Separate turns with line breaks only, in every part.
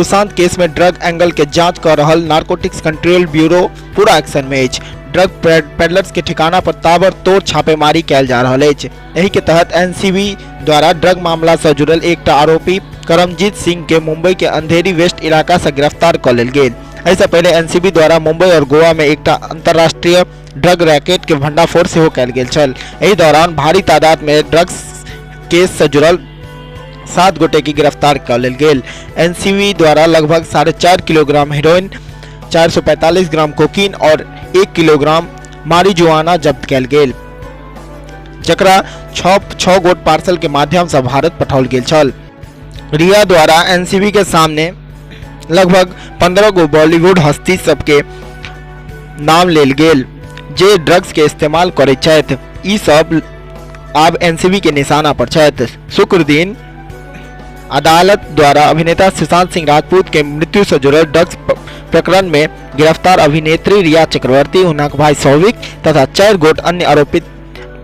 Sushant case में drug angle के जांच कर रहल नारकोटिक्स कंट्रोल ब्यूरो पूरा एक्शन में अछि। ड्रग पेडलर्स के ठिकाना पर ताबड़तोड़ छापेमारी कैल जा रहल अछि। एही के तहत एनसीबी द्वारा ड्रग मामला से जुड़ल एकटा आरोपी करमजीत सिंह के मुंबई के अंधेरी वेस्ट इलाका से गिरफ्तार कर लेल गेल। ऐसे पहले एनसीबी द्वारा मुंबई और गोवा में एकटा अंतर्राष्ट्रीय ड्रग रैकेट के भंडाफोड़ सेहो कैल गेल छल। एही दौरान भारी तादाद में ड्रग्स केस से जुड़ल 7 गोटे की गिरफ्तार कर लेल गेल। एनसीबी द्वारा लगभग 4.5 किलोग्राम हेरोइन, 445 ग्राम कोकीन और 1 किलोग्राम मारिजुआना जब्त कैल गेल, जकरा 6 गोट पार्सल के माध्यम से भारत पठाओल गेल छल। रिया द्वारा एनसीबी के सामने लगभग 15 गो बॉलीवुड हस्ती सबके नाम लेल गेल जे ड्रग्स के इस्तेमाल करे छथि। ई सब आब एनसीबी के निशाना पर छथि। शुक्र दिन अदालत द्वारा अभिनेता सुशांत सिंह राजपूत के मृत्यु से जुड़ल ड्रग्स प्रकरण में गिरफ्तार अभिनेत्री रिया चक्रवर्ती, हुनक भाई सौविक तथा 4 गोट अन्य आरोपित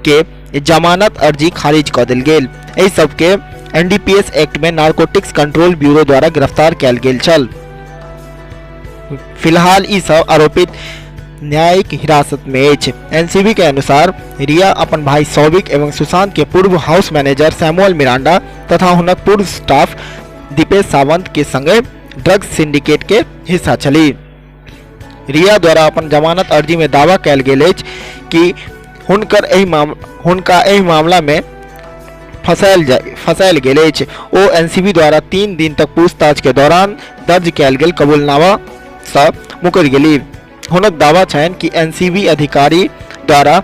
के जमानत अर्जी खारिज कर देल गेल। एहि सबके एनडीपीएस एक्ट में नारकोटिक्स कंट्रोल ब्यूरो द्वारा गिरफ्तार कैल गेल छल। फिलहाल ई सब आरोपित न्यायिक हिरासत में अछि। एनसीबी के अनुसार रिया अपन भाई सौविक एवं सुशांत के पूर्व हाउस मैनेजर सैमुअल मिरांडा तथा हुनक पूर्व स्टाफ दीपेश सावंत के संगे ड्रग्स सिंडिकेट के हिस्सा छली। रिया द्वारा अपन जमानत अर्जी में दावा कैल गेल अछि कि हुनका एहि मामला में फंसायल गेल अछि। ओ एनसीबी द्वारा 3 दिन तक पूछताछ के दौरान दर्ज कैल गेल कबूलनामा से मुकर गेली। हुनक दावा छनि कि एनसीबी अधिकारी द्वारा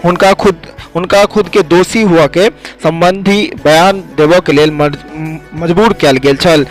हुनका खुद के दोषी हुआ के संबंधी बयान देबऽ के लेल मजबूर कैल गेल छल।